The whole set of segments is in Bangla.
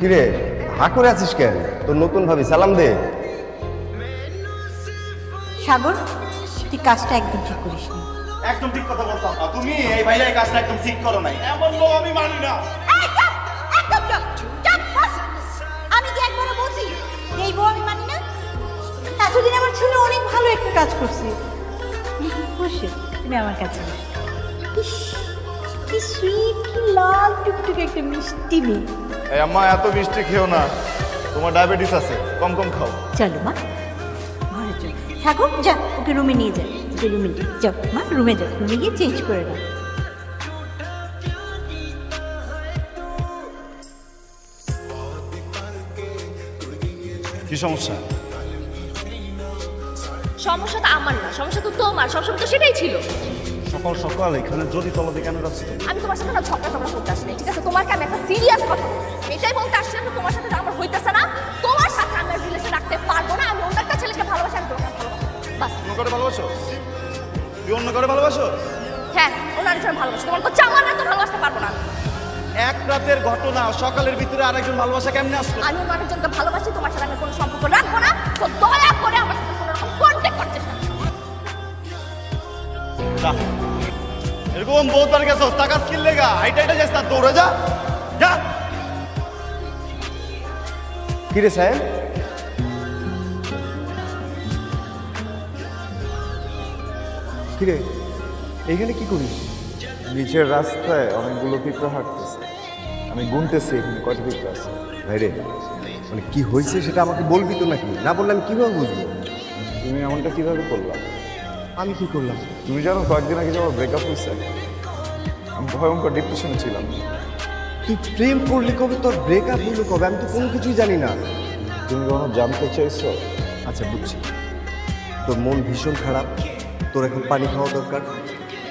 কিরে হা করে আছিস কেন? তোর নতুন ভাবি সালাম দে। সাগর, তুই কাজটা একদম ঠিক করিস নি। একদম ঠিক কথা বলছো আম্মা। তুমি এই ভাইয়া এই কাজটা একদম ঠিক করো নাই। এমন লোক আমি মানি না। আমি কি একবারও বলছি এই বউ আমি মানি না? এতদিন আমার ছেলে অনেক ভালো একটা কাজ করছে। বসে তুমি আমার কাছে বসো। ইস, কি সুইট, কি লাল টুকটুকে একটা মিষ্টি মেয়ে। এই আম্মা এত মিষ্টি খেও না, তোমার ডায়াবেটিস আছে, কম কম খাও। চলো মা, ঘরে চল। সাগর যা, ওকে রুমে নিয়ে যা। ওকে রুমে নিয়ে যাও মা, রুমে যাও, রুমে গিয়ে চেঞ্জ করে নাও। কি সমস্যা? সমস্যাটা আমার না, সমস্যা তো তোমার। সমস্যা তো সেটাই ছিল। সকাল সকাল এখানে যদি তলাতে কেন যাচ্ছ? আমি তোমার সাথে না ঝগড়া করতে আসলে, ঠিক আছে? তোমাকে আমি একটা সিরিয়াস কথা এটাই বলতে আসছি যে তোমার সাথে আমার হইতেছে না। তোমার সাথে আমি রিলেশন রাখতে পারবো না। আমি অন্য একটা ছেলেকে ভালোবাসি, আমি তোমাকে ভালোবাসি, বাস। অন্য করে ভালোবাসো? তুই অন্য করে ভালোবাসো? হ্যাঁ, ওনার জন্য ভালোবাসি। তোমার তো আমার না, তো ভালোবাসতে পারবো না। এক রাতের ঘটনা, সকালের ভিতরে আরেকজন ভালোবাসা কেমনে আসলো? আমি অন্য আরেকজনকে ভালোবাসি, তোমার সাথে আমি কোনো সম্পর্ক রাখবো না। তো দয়া করে আমার সাথে কোনো রকম কন্ট্যাক্ট করতে চাই। যা, এরকম বহুত বার গেছো, টাকা স্কিল লেগা হাইটা হাইটা যাস না, দৌড়ে যা যা। কিরে সাহেব, কিরে এইখানে কি করিস? নিচের রাস্তায় অনেকগুলো পিঁপড়া হাঁটতেছে, আমি গুনতেছি এখানে কয়টা পিঁপড়া আছে। ভাইরে, মানে কি হয়েছে সেটা আমাকে বলবি তো নাকি? না বললে আমি কিভাবে বুঝবো? তুমি এমনটা কিভাবে করলা? আমি কি করলাম? তুমি জানো কয়েকদিন আগে যে আমার ব্রেকআপ হয়েছে, আমি ভয়ঙ্কর ডিপ্রেশনে ছিলাম। তুই প্রেম করলি কবে, তোর ব্রেকআপ হইলো কবে? আমি তো কোনো কিছুই জানি না। তুমি কখনো জানতে চাইছো? আচ্ছা বুঝছি, তোর মন ভীষণ খারাপ, তোর এখন পানি খাওয়া দরকার।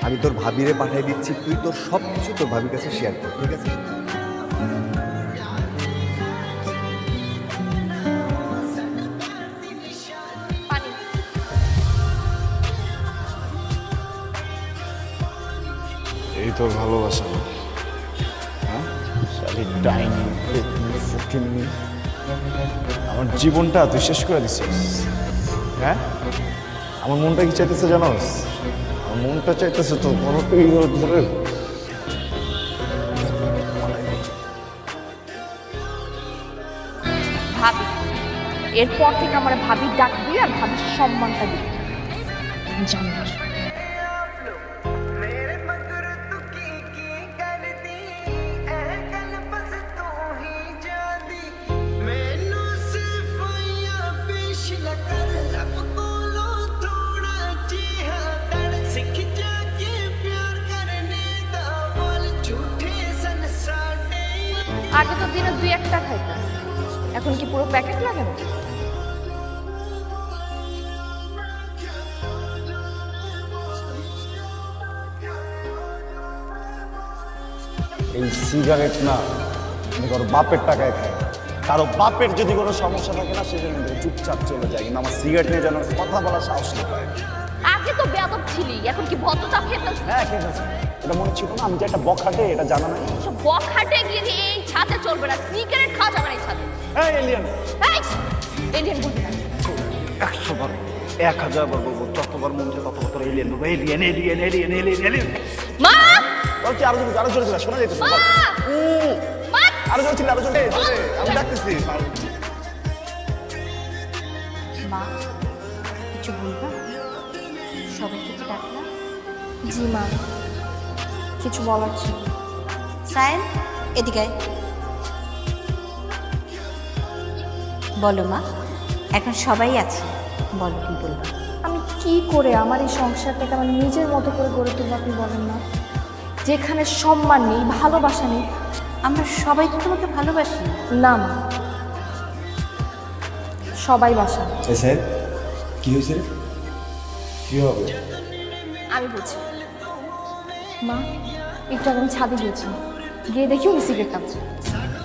আমি তোর ভাবিরে পাঠিয়ে দিচ্ছি, তুই তোর সব কিছু তোর ভাবির কাছে শেয়ার কর, ঠিক আছে? পানি। এই তোর ভালোবাসা না? হ্যাঁ, শালি ডাইনি, পেতনি, ফকিন্নি। আমার জীবনটা তুই শেষ করে দিছিস। হ্যাঁ, আমার মনটা কি চাইতেছে জানোস? আমার মনটা চাইতেছে তো বড় ধরে ভাবি, এরপর থেকে আমার ভাবির ডাকবি আর ভাবির সম্মানটা দিবি। জানি না। আগে তো দিনে 2-1টা খাইতাম, এখন কি পুরো প্যাকেট লাগে না? এই সিগারেট না, আমি কারো বাপের টাকায় খাই। কারো বাপের যদি কোনো সমস্যা থাকে না, সেজন্য চুপচাপ চলে যায়, কিন্তু আমার সিগারেট নিয়ে যেন কথা বলার সাহস না পায়। আগে তো বেয়াদব ছিলি, এখন কি ভদ্রতা খেতে? হ্যাঁ, ঠিক আছে, এটা মনে ছিল না আমি যে একটা বখাটে, এটা জানা নাই। সব বখাটে গিয়ে এই ছাদে চলবে না, সিগারেট খাওয়া যাবে না এই ছাদে। হ্যাঁ এলিয়ান, এই এলিয়েন বলবি না। 100 বার 1000 বার বলবো, যতবার মন চায় ততবার তোর এলিয়ান বলবো। Alien alien alien alien alien. মা, বলছি আরো জোরে ছিল, শোনা যেতেছে। মা, মা। আরো জোরে ছিল, আরো জোরে। আমি ডাকতেছি। মা, কিছু বলবা? সবাইকে কি ডাকলা? জি মা, কিছু বলার ছিল। সায়েন, এদিকে আয়। বলো মা, এখন সবাই আছে, বলো কি বলবা? আমি কি করে আমার এই সংসারটাকে আমার নিজের মতো করে গড়ে তুলবো আপনি বলেন না? যেখানে সম্মান নেই, ভালোবাসা নেই। আমরা সবাই তো তোমাকে ভালোবাসি। না মা, সবাই বাসা। স্যার কি হয়েছে রে? কি হবে? আমি বলছি মা, একটু আগে আমি ছাদে গিয়েছি, গিয়ে দেখি উনি সিগারেট খাচ্ছে।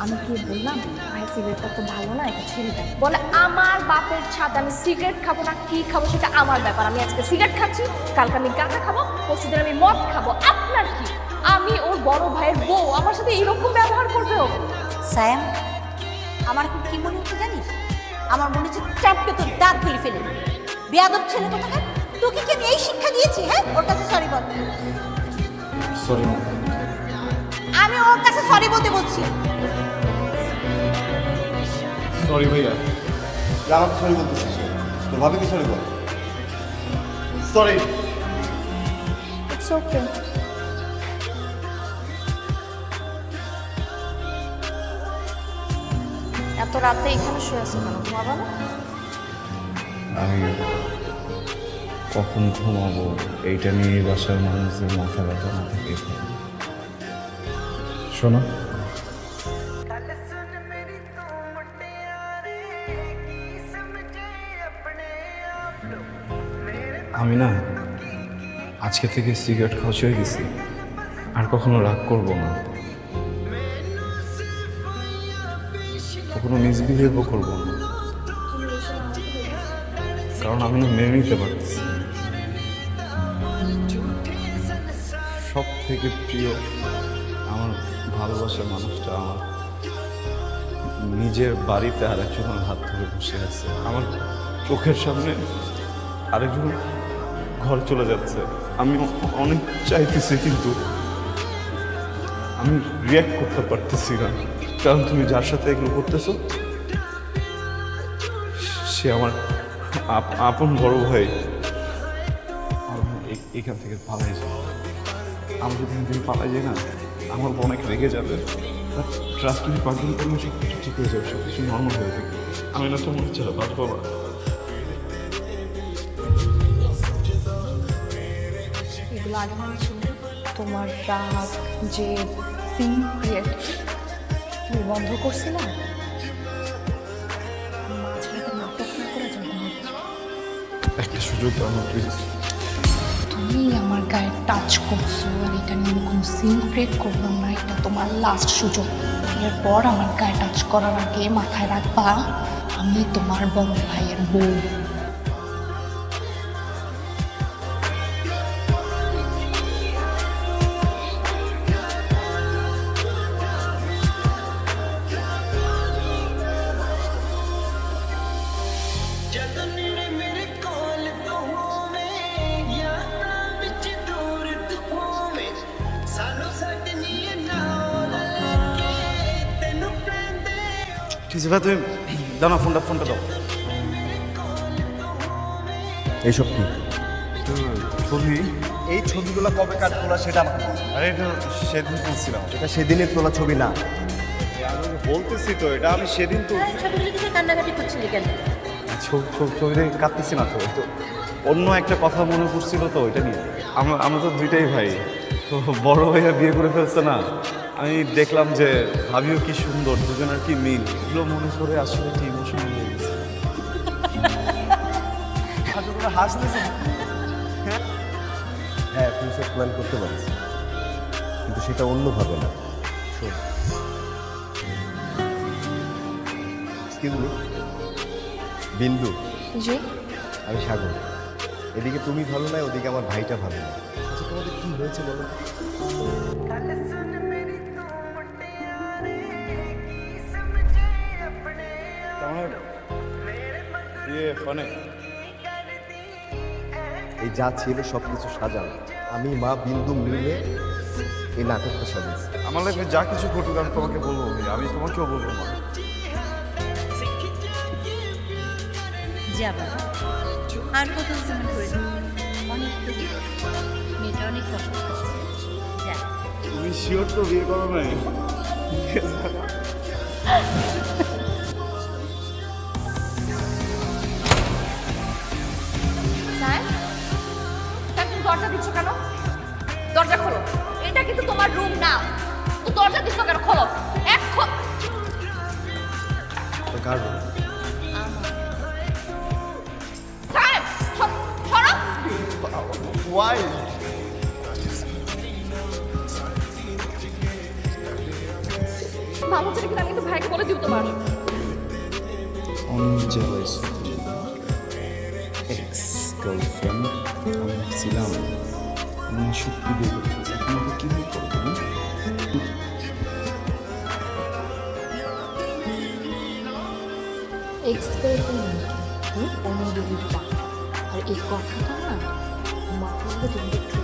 আমি কি বললাম, ভাই সিগারেটটা তো ভালো না, এটা ছেড়ে দেয়। বলে আমার বাপের ছাদ, আমি সিগারেট খাবো না কি খাবো সেটা আমার ব্যাপার। আমি আজকে সিগারেট খাচ্ছি, কালকে আমি গাঁজা খাবো, পরশুদিন আমি মদ খাবো, আপনার কি? আমি ওর বড় ভাইয়ের বউ, আমার সাথে এরকম ব্যবহার করবে ও? সায়েম, আমার এখন কি মনে হচ্ছে জানিস? আমার মনে হচ্ছে চাপকে তোর দাঁত খুলে ফেলে দেব। বেয়াদব ছেলে কোথাকার, তোকে কি আমি এই শিক্ষা দিয়েছি? হ্যাঁ, ওর কাছে সরি বল। সরি মা। আমি ওর কাছে সরি বলতে বলছি। সরি ভাইয়া। যা আমাকে সরি বলতেছিস, তোর ভাবিকে sorry ball. Sorry. It's okay. এত রাতে এখানে শুয়ে আছো কেন? ঘুমাবা না? আমি কখন ঘুমাবো এইটা নিয়ে বাসার মানুষদের মাথা ব্যথা না থেকে শোনো, আমি না আজকে থেকে সিগারেট খাওয়া ছেড়ে দিছি, আর কখনো রাগ করব না, কখনো মিসবিহেভও করবো না, কারণ আমি না মেনে নিতে পারতেছি। সব থেকে প্রিয় আমার ভালোবাসার মানুষটা আমার নিজের বাড়িতে আরেকজনের হাত ধরে বসে আছে, আমার চোখের সামনে আরেকজন ঘর চলে যাচ্ছে। আমি অনেক চাইতেছি, কিন্তু আমি রিয়াক্ট করতে পারতেছি না, কারণ তুমি যার সাথে এগুলো করতেছো সে আমার আপন বড় ভাই। এখান থেকে পালাই যাই, আমি যদি এখান থেকে পালাই যাই না, আমার অনেক রেগে যাবে। ট্রাস্ট তুমি পাগল করলে সব কিছু ঠিক হয়ে যাবে, সব কিছু নর্মাল হয়ে যাবে। আমি না তোমার ছাড়া বাঁচবো না। এগুলো আগে মনে ছিল? তোমার রাগ, যে সিক্রেট তুমি বন্ধ করছিলাম? মাঝরাতে নাটক না করে যখন একটা সুযোগ দাও না প্লিজ। তুমি আমার গায়ে টাচ করছো, আর এটা নিয়ে আমি কোনো সিন ক্রিয়েট করলাম না। এটা তোমার লাস্ট সুযোগ। এরপর আমার গায়ে টাচ করার আগে মাথায় রাখবা আমি তোমার বড় ভাইয়ের বউ। ঠিক আছে ভাই, তুমি দাও না ফোনটা দাও। এইসব কি? ছবি? এই ছবিগুলো কবে কাট তোলা সেটা আমাকে বল। আরে এটা সেদিন তুলছিলাম। এটা সেদিনের তোলা ছবি না। আমি বলতেছি তো, এটা আমি সেদিন তো ছবিগুলো দেখে কান্নাকাটি করছিলি কেন? ছবিতে কাঁদতেছি না তো, তো অন্য একটা কথা মনে পড়ছিল তো, এটা নিয়ে। আমরা তো দুইটাই ভাই, তো বড় ভাইয়া বিয়ে করে ফেলছে না, আমি দেখলাম যে ভাবিও কি সুন্দর, দুজনের কি মিল, এগুলো মনে করে আসলে কি ইমোশনাল হয়ে গেছে। হাসতেছে। হ্যাঁ, ফিউচার প্ল্যান করতে পারিস, কিন্তু সেটা অন্যভাবে না। শোন, এক্সকিউজ মি, বিন্দু, জি? আমি সাগর। এদিকে তুমি ভালো না, ওদিকে আমার ভাইটা ভালো না। আচ্ছা, তোমাদের কি হয়েছে বলো? মানে এই যা ছিল সব কিছু সাজানো, আমি মা বিন্দু মিলে এই নাটকটা সাজিয়েছি। আমার লাইফে যা কিছু ঘটুক আমি তোমাকে বলবো, আমি তোমাকেও বলবো না। যাবা আর কত সময় করে অনেক মেয়েটা অনেক কষ্ট করছে। যা। তুমি শিওর তো বিয়ে করো নাই? স্যার, তুমি দরজা দিচ্ছ কেন? দরজা খোলো, এটা কিন্তু তোমার রুম না। তো দরজা দিচ্ছ কেন? খোলো এখন। কার স্যার, সরো। ওয়াই? মামু ছেলে কিন্তু আমি একটু ভাইকে বলে দিব তোমার। অনেক জেলাস এক্স গার্লফ্রেন্ড আমি ছিলাম, আমি সত্যি বিয়ে করতেছি, এখন আমাকে কি করবো? এক্সপেরিমেন্ট অনুভূতিটা আর এই কথাটা না মাথার মধ্যে